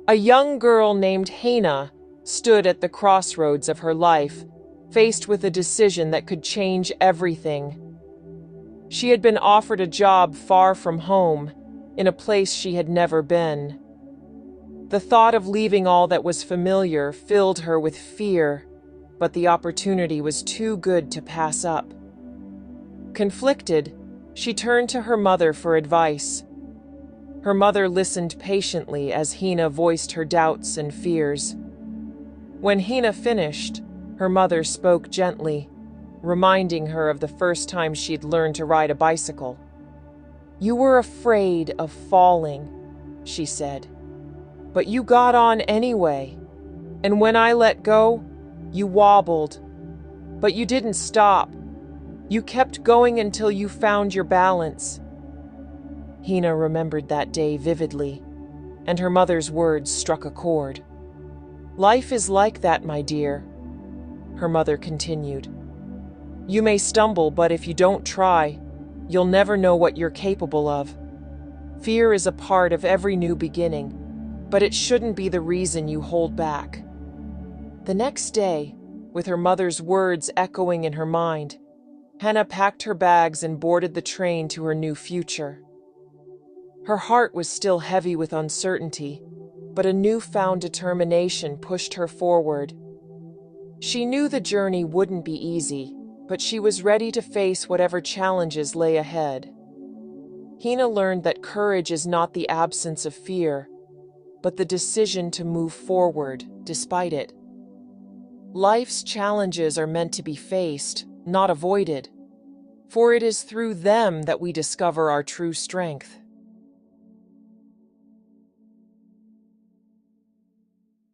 A young girl named Hannah stood at the crossroads of her life, faced with a decision that could change everything. She had been offered a job far from home, in a place she had never been. The thought of leaving all that was familiar filled her with fear, but the opportunity was too good to pass up. Conflicted, she turned to her mother for advice. Her mother listened patiently as Hannah voiced her doubts and fears. When Hannah finished, her mother spoke gently, reminding her of the first time she'd learned to ride a bicycle. "You were afraid of falling," she said, "but you got on anyway. And when I let go, you wobbled. But you didn't stop. You kept going until you found your balance." Hannah remembered that day vividly, and her mother's words struck a chord. "Life is like that, my dear," her mother continued. "You may stumble, but if you don't try, you'll never know what you're capable of. Fear is a part of every new beginning, but it shouldn't be the reason you hold back." The next day, with her mother's words echoing in her mind, Hannah packed her bags and boarded the train to her new future. Her heart was still heavy with uncertainty, but a newfound determination pushed her forward. She knew the journey wouldn't be easy, but she was ready to face whatever challenges lay ahead. Hannah learned that courage is not the absence of fear, but the decision to move forward despite it. Life's challenges are meant to be faced, not avoided, for it is through them that we discover our true strength.